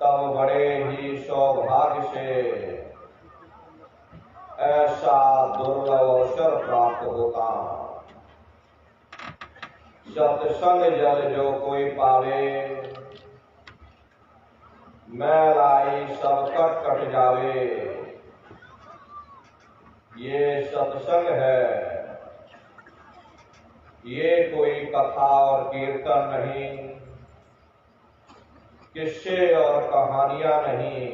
तब बड़े ही सौभाग्य से ऐसा दुर्लभ अवसर प्राप्त होता। सत्संग जल जो कोई पावे, मैलाई सब कट कट जावे। ये सत्संग है, ये कोई कथा और कीर्तन नहीं, किस्से और कहानियां नहीं,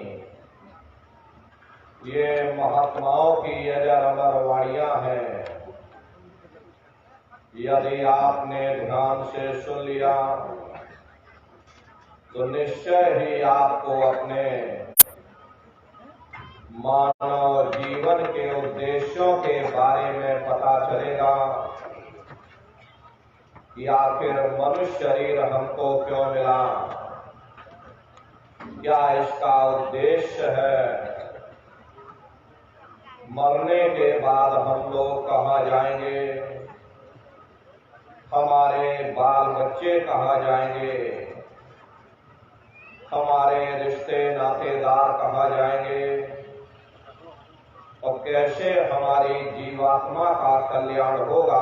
ये महात्माओं की अजर अमर वाणियां हैं। यदि आपने ध्यान से सुन लिया तो निश्चय ही आपको अपने मानव जीवन के उद्देश्यों के बारे में पता चलेगा कि आखिर मनुष्य शरीर हमको क्यों मिला, क्या इसका उद्देश्य है, मरने के बाद हम लोग कहाँ जाएंगे, हमारे बाल बच्चे कहाँ जाएंगे, हमारे रिश्ते नातेदार कहाँ जाएंगे और कैसे हमारी जीवात्मा का कल्याण होगा।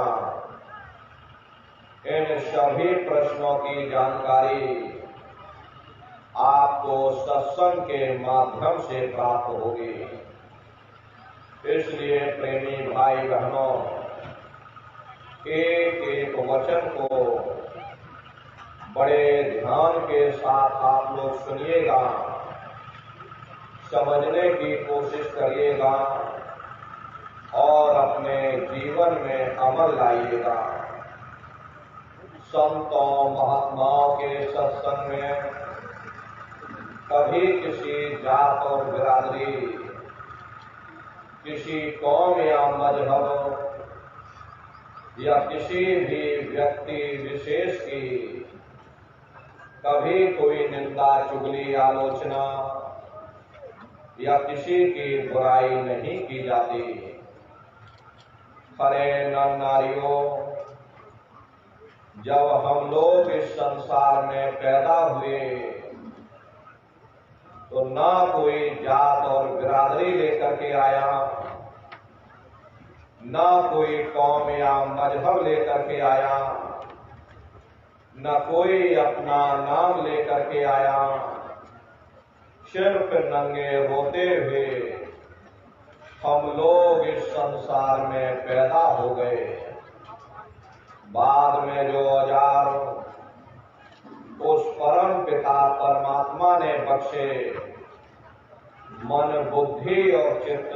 इन सभी प्रश्नों की जानकारी आपको सत्संग के माध्यम से प्राप्त होगी। इसलिए प्रेमी भाई बहनों, एक एक वचन को बड़े ध्यान के साथ आप लोग सुनिएगा, समझने की कोशिश करिएगा और अपने जीवन में अमल लाइएगा। संतों महात्माओं के सत्संग में कभी किसी जात और बिरादरी, किसी कौम या मजहब या किसी भी व्यक्ति विशेष की कभी कोई निंदा, चुगली, आलोचना या किसी की बुराई नहीं की जाती। खरे नर नारियों, जब हम लोग इस संसार में पैदा हुए तो ना कोई जात और बिरादरी लेकर के आया, ना कोई कौम या मजहब लेकर के आया, न कोई अपना नाम लेकर के आया। सिर्फ नंगे होते हुए हम लोग इस संसार में पैदा हो गए। बाद में जो औजार उस परम पिता परमात्मा ने बख्शे, मन, बुद्धि और चित्त,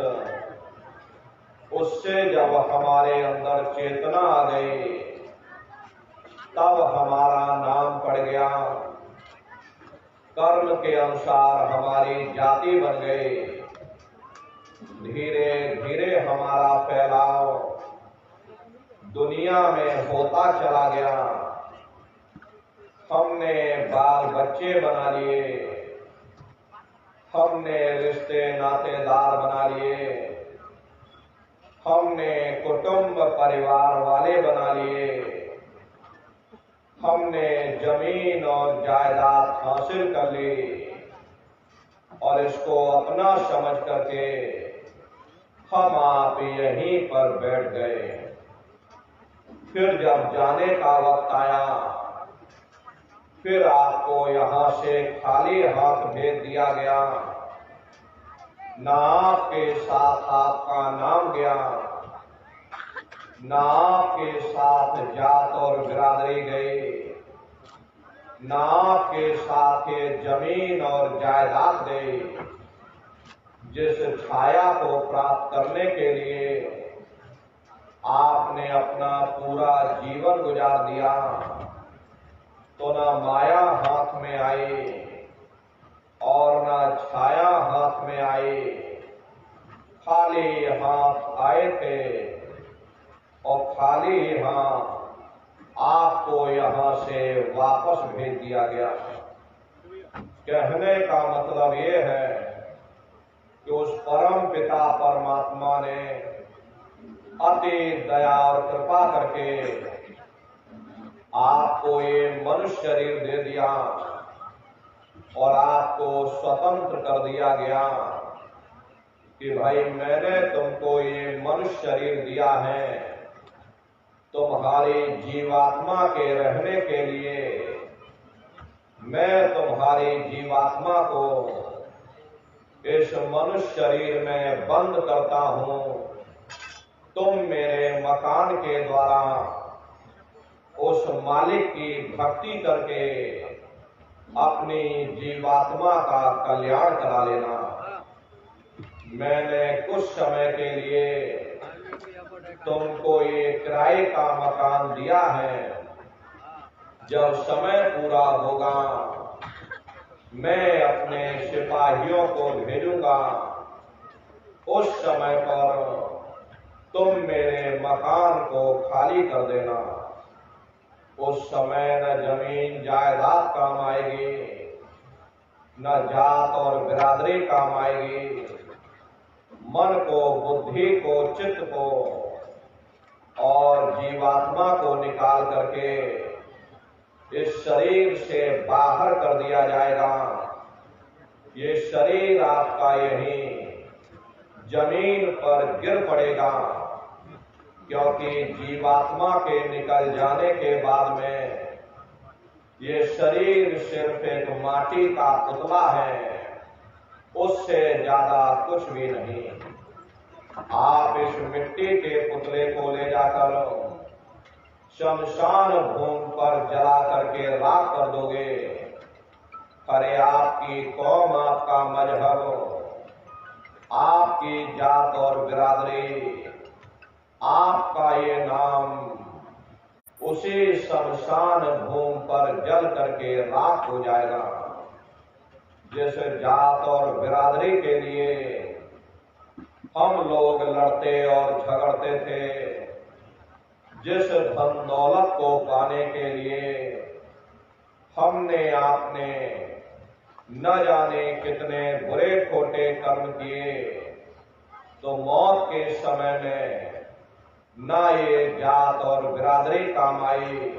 उससे जब हमारे अंदर चेतना आ गई तब हमारा नाम पड़ गया, कर्म के अनुसार हमारी जाति बन गई। धीरे धीरे हमारा फैलाव दुनिया में होता चला गया। हमने बाल बच्चे बना लिए, हमने रिश्ते नातेदार बना लिए, हमने कुटुंब परिवार वाले बना लिए, हमने जमीन और जायदाद हासिल कर ली और इसको अपना समझ करके हम आप यहीं पर बैठ गए। फिर जब जाने का वक्त आया, फिर आपको यहाँ से खाली हाथ भेज दिया गया। ना आपके साथ आपका नाम गया, ना आपके साथ जात और बिरादरी गई, ना आपके साथ ये जमीन और जायदाद गई। जिस छाया को प्राप्त करने के लिए आपने अपना पूरा जीवन गुजार दिया, तो ना माया हाथ में आई और ना छाया हाथ में आई। खाली हाथ आए थे और खाली हाथ आपको यहाँ से वापस भेज दिया गया। कहने का मतलब ये है कि उस परम पिता परमात्मा ने अति दया और कृपा करके आपको ये मनुष्य शरीर दे दिया और आपको स्वतंत्र कर दिया गया कि भाई मैंने तुमको ये मनुष्य शरीर दिया है तुम्हारी जीवात्मा के रहने के लिए। मैं तुम्हारी जीवात्मा को इस मनुष्य शरीर में बंद करता हूं। तुम मेरे मकान के द्वारा उस मालिक की भक्ति करके अपनी जीवात्मा का कल्याण करा लेना। मैंने कुछ समय के लिए तुमको ये किराए का मकान दिया है। जब समय पूरा होगा मैं अपने सिपाहियों को भेजूंगा। उस समय पर तुम मेरे मकान को खाली कर देना। उस समय न जमीन जायदाद काम आएगी, न जात और बिरादरी काम आएगी। मन को, बुद्धि को, चित्त को और जीवात्मा को निकाल करके इस शरीर से बाहर कर दिया जाएगा। ये शरीर आपका यहीं जमीन पर गिर पड़ेगा, क्योंकि जीवात्मा के निकल जाने के बाद में ये शरीर सिर्फ एक माटी का पुतला है, उससे ज्यादा कुछ भी नहीं। आप इस मिट्टी के पुतले को ले जाकर शमशान भूमि पर जला करके राख कर दोगे। अरे आपकी कौम, आपका मजहब, आपकी जात और बिरादरी, आपका ये नाम उसी शमशान भूमि पर जल करके राख हो जाएगा। जैसे जात और बिरादरी के लिए हम लोग लड़ते और झगड़ते थे, जिस धन दौलत को पाने के लिए हमने आपने न जाने कितने बुरे खोटे कर्म किए, तो मौत के समय में न ये जात और बिरादरी काम आई,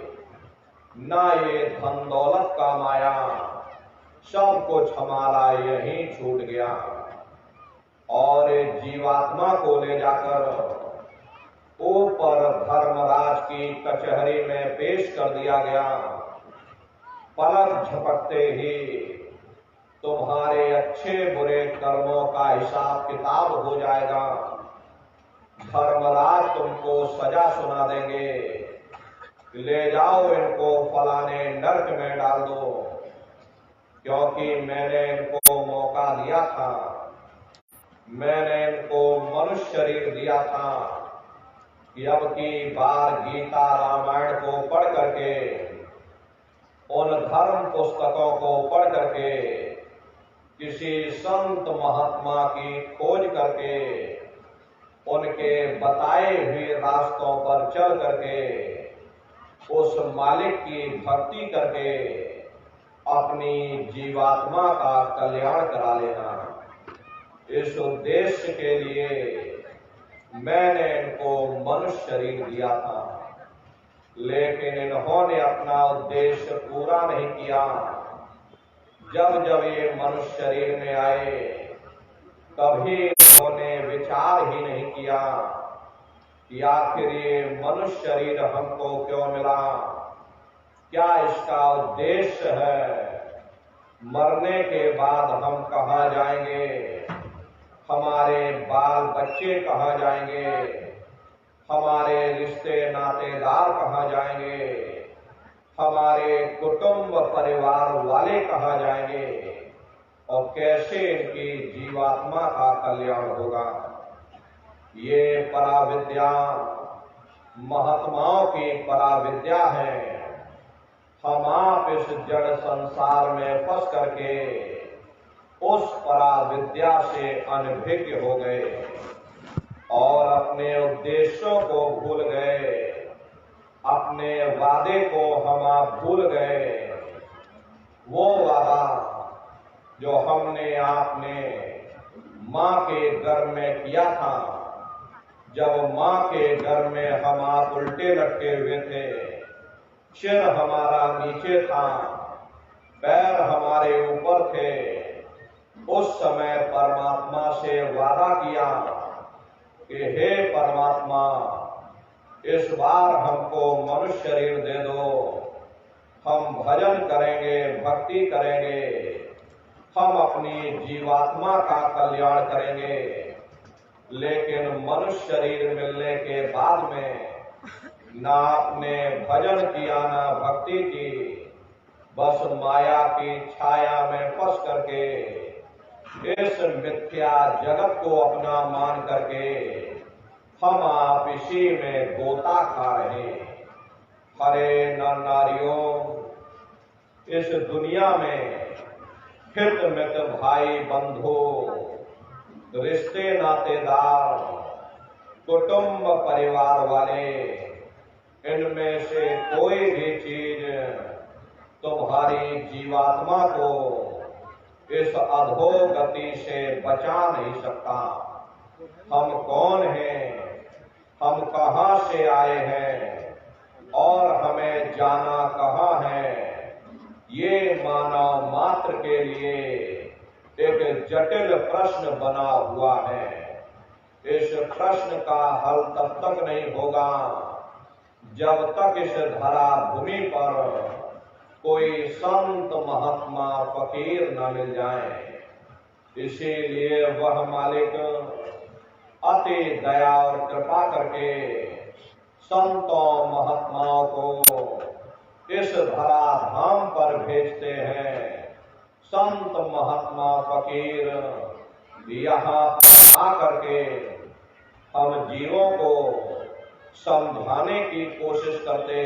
न ये धन दौलत काम आया। सब कुछ हमारा यहीं छूट गया और जीवात्मा को ले जाकर ऊपर धर्मराज की कचहरी में पेश कर दिया गया। पलक झपकते ही तुम्हारे अच्छे बुरे कर्मों का हिसाब किताब हो जाएगा। धर्मराज तुमको सजा सुना देंगे, ले जाओ इनको फलाने नरक में डाल दो, क्योंकि मैंने इनको मौका दिया था, मैंने इनको मनुष्य शरीर दिया था कि अब की बार गीता रामायण को पढ़ करके, उन धर्म पुस्तकों को पढ़ करके, किसी संत महात्मा की खोज करके, उनके बताए हुए रास्तों पर चल करके, उस मालिक की भक्ति करके अपनी जीवात्मा का कल्याण करा लेना। इस उद्देश्य के लिए मैंने इनको मनुष्य शरीर दिया था, लेकिन इन्होंने अपना उद्देश्य पूरा नहीं किया। जब जब ये मनुष्य शरीर में आए, कभी इन्होंने विचार ही नहीं किया कि आखिर ये मनुष्य शरीर हमको क्यों मिला, क्या इसका उद्देश्य है, मरने के बाद हम कहाँ जाएंगे, हमारे बाल बच्चे कहाँ जाएंगे, हमारे रिश्ते नातेदार कहाँ जाएंगे, हमारे कुटुंब परिवार वाले कहाँ जाएंगे, और कैसे इनकी जीवात्मा का कल्याण होगा। ये पराविद्या महात्माओं की पराविद्या है। हम आप इस जड़ संसार में फंस करके उस पराविद्या से अनभिज्ञ हो गए और अपने उद्देश्यों को भूल गए, अपने वादे को हम आप भूल गए। वो वादा जो हमने आपने माँ के गर्भ में किया था, जब माँ के गर्भ में हम आप उल्टे लटके हुए थे, सिर हमारा नीचे था, पैर हमारे ऊपर थे, उस समय परमात्मा से वादा किया कि हे परमात्मा, इस बार हमको मनुष्य शरीर दे दो, हम भजन करेंगे, भक्ति करेंगे, हम अपनी जीवात्मा का कल्याण करेंगे। लेकिन मनुष्य शरीर मिलने के बाद में ना आपने भजन किया, ना भक्ति की, बस माया की छाया में फंस करके इस मिथ्या जगत को अपना मान करके हम आप इसी में गोता खा रहे हैं। हरे नर नारियों, इस दुनिया में हित मित भाई बंधु, रिश्ते नातेदार, कुटुंब परिवार वाले, इनमें से कोई भी चीज तुम्हारी जीवात्मा को इस अधोगति से बचा नहीं सकता। हम कौन हैं, हम कहां से आए हैं और हमें जाना कहां है, ये मानव मात्र के लिए एक जटिल प्रश्न बना हुआ है। इस प्रश्न का हल तब तक नहीं होगा जब तक इस धरा भूमि पर कोई संत महात्मा फकीर न मिल जाए। इसीलिए वह मालिक अति दया और कृपा करके संतों महात्माओं को इस धरा धाम पर भेजते हैं। संत महात्मा फकीर यहाँ आकर के हम जीवों को समझाने की कोशिश करते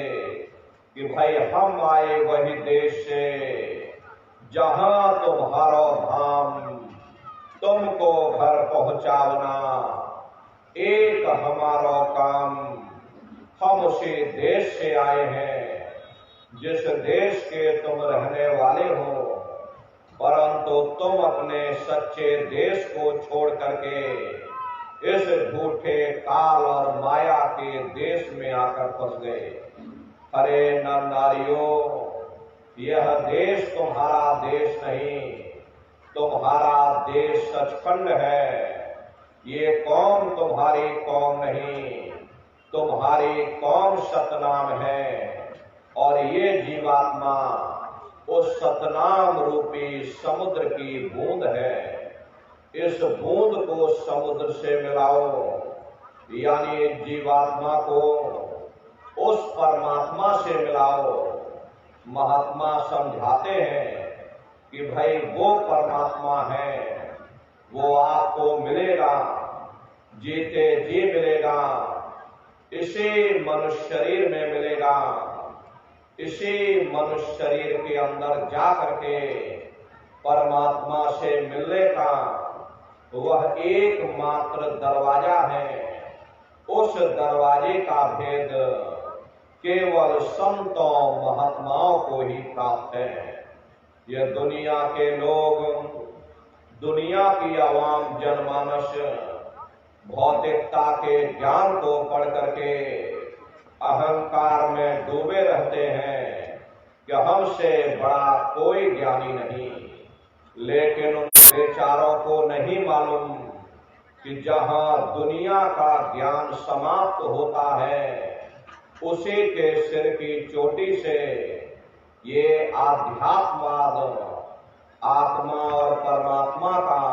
कि भाई हम आए वही देश से जहां तुम्हारो धाम, तुमको घर पहुंचावना एक हमारो काम। हम उसी देश से आए हैं जिस देश के तुम रहने वाले हो, परंतु तुम अपने सच्चे देश को छोड़ करके इस झूठे काल और माया के देश में आकर फंस गए। हरे नर नारियों, यह देश तुम्हारा देश नहीं, तुम्हारा देश सचखंड है। ये कौम तुम्हारी कौम नहीं, तुम्हारी कौम सतनाम है। और ये जीवात्मा उस सतनाम रूपी समुद्र की बूंद है। इस बूंद को समुद्र से मिलाओ, यानी जीवात्मा को उस परमात्मा से मिलाओ। महात्मा समझाते हैं कि भाई वो परमात्मा है, वो आपको मिलेगा, जीते जी मिलेगा, इसी मनुष्य शरीर में मिलेगा। इसी मनुष्य शरीर के अंदर जा करके परमात्मा से मिलने का वह एकमात्र दरवाजा है। उस दरवाजे का भेद केवल संतों महात्माओं को ही प्राप्त है। ये दुनिया के लोग, दुनिया की आवाम जनमानस भौतिकता के ज्ञान को पढ़ करके अहंकार में डूबे रहते हैं कि हमसे बड़ा कोई ज्ञानी नहीं। लेकिन उन बेचारों को नहीं मालूम कि जहां दुनिया का ज्ञान समाप्त होता है, उसी के सिर की चोटी से ये आध्यात्मवाद, आत्मा और परमात्मा का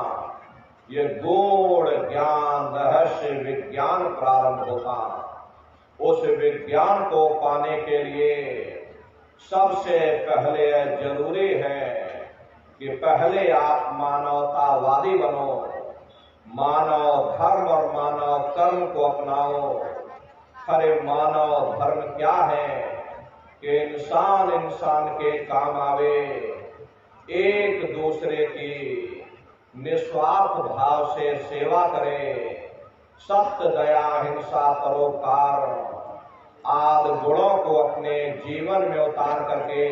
ये गूढ़ ज्ञान, रहस्य विज्ञान प्रारंभ होता। उस विज्ञान को पाने के लिए सबसे पहले जरूरी है कि पहले आप मानवतावादी बनो, मानव धर्म और मानव कर्म को अपनाओ। अरे मानव धर्म क्या है कि इंसान इंसान के काम आवे, एक दूसरे की निस्वार्थ भाव से सेवा करे, सत्य दया हिंसा परोपकार आदि गुणों को अपने जीवन में उतार करके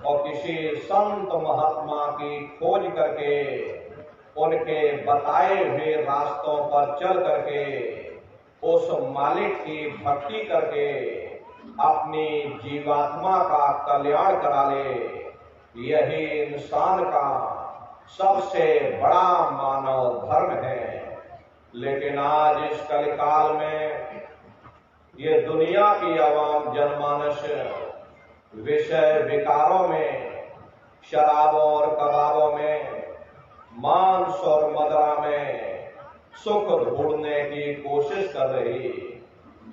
और किसी संत महात्मा की खोज करके उनके बताए हुए रास्तों पर चल करके उस मालिक की भक्ति करके अपनी जीवात्मा का कल्याण करा ले। यही इंसान का सबसे बड़ा मानव धर्म है। लेकिन आज इस कलिकाल में ये दुनिया की आवाम जनमानस विषय विकारों में, शराबों और कबाबों में, मांस और मदिरा में सुख ढूंढने की कोशिश कर रही।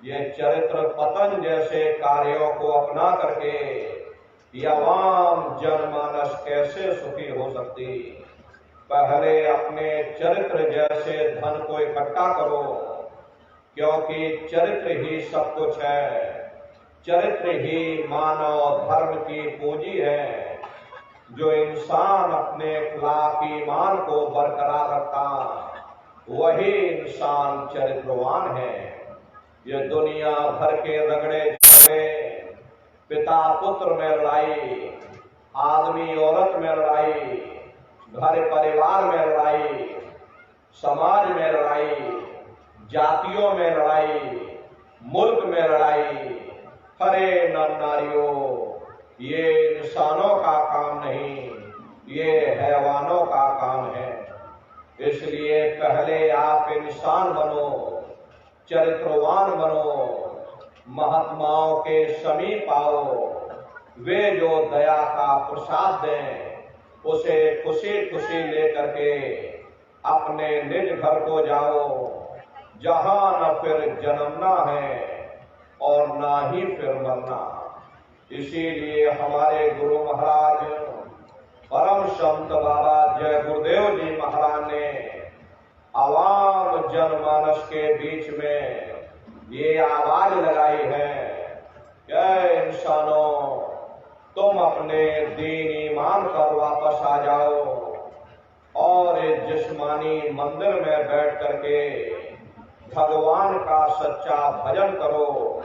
ये चरित्र पतन जैसे कार्यों को अपना करके ये आवाम जनमानस कैसे सुखी हो सकती। पहले अपने चरित्र जैसे धन को इकट्ठा करो, क्योंकि चरित्र ही सब कुछ है। चरित्र ही मानव धर्म की पूंजी है। जो इंसान अपने अखलाक ईमान को बरकरार रखता, वही इंसान चरित्रवान है। ये दुनिया भर के रगड़े झगड़े, पिता पुत्र में लड़ाई, आदमी औरत में लड़ाई, घर परिवार में लड़ाई, समाज में लड़ाई, जातियों में लड़ाई, मुल्क में लड़ाई, हरे नर नारियों, ये इंसानों का काम नहीं, ये हैवानों का काम है। इसलिए पहले आप इंसान बनो, चरित्रवान बनो, महात्माओं के समीप आओ। वे जो दया का प्रसाद दें, उसे खुशी खुशी लेकर के अपने निज घर को जाओ, जहां न फिर जन्मना है और ना ही फिर मरना। इसीलिए हमारे गुरु महाराज परम संत बाबा जय गुरुदेव जी महाराज ने आवाम जनमानस के बीच में ये आवाज लगाई है, क्या इंसानों, तुम अपने दीन ईमान पर वापस आ जाओ और इस जिस्मानी मंदिर में बैठ करके भगवान का सच्चा भजन करो,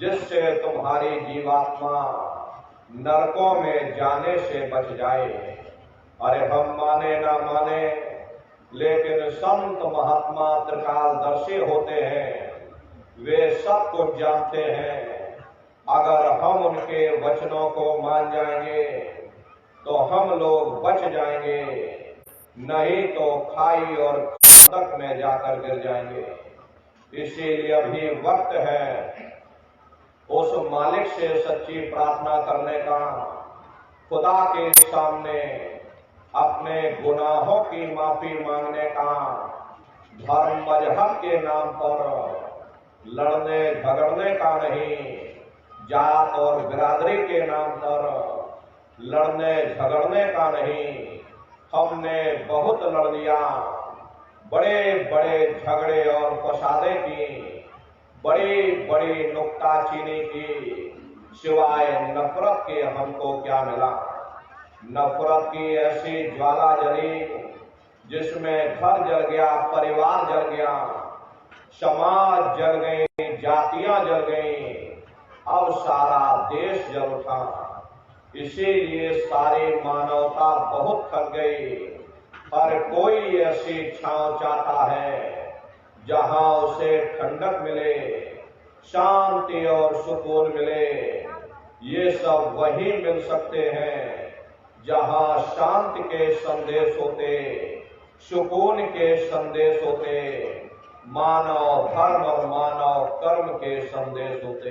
जिससे तुम्हारी जीवात्मा नरकों में जाने से बच जाए। अरे हम माने ना माने, लेकिन संत महात्मा त्रिकालदर्शी होते हैं, वे सब कुछ जानते हैं। अगर हम उनके वचनों को मान जाएंगे तो हम लोग बच जाएंगे, नहीं तो खाई और खंडक में जाकर गिर जाएंगे। इसीलिए अभी वक्त है उस मालिक से सच्ची प्रार्थना करने का, खुदा के सामने अपने गुनाहों की माफी मांगने का, धर्म मजहब के नाम पर लड़ने झगड़ने का नहीं, जात और बिरादरी के नाम पर लड़ने झगड़ने का नहीं। हमने बहुत लड़ लिया, बड़े बड़े झगड़े और फसादे की, बड़ी बड़ी नुक्ताचीनी की, सिवाय नफरत के हमको क्या मिला। नफरत की ऐसी ज्वाला जली जिसमें घर जल गया, परिवार जल गया, समाज जल गई, जातियां जल गई, अब सारा देश जल उठा। इसीलिए सारी मानवता बहुत थक गई। हर कोई ऐसी छांव चाहता है जहां उसे ठंडक मिले, शांति और सुकून मिले। ये सब वही मिल सकते हैं जहां शांति के संदेश होते, सुकून के संदेश होते, मानव धर्म और मानव कर्म के संदेश होते।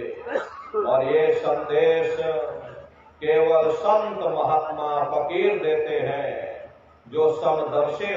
और ये संदेश केवल संत महात्मा फकीर देते हैं, जो समदर्शी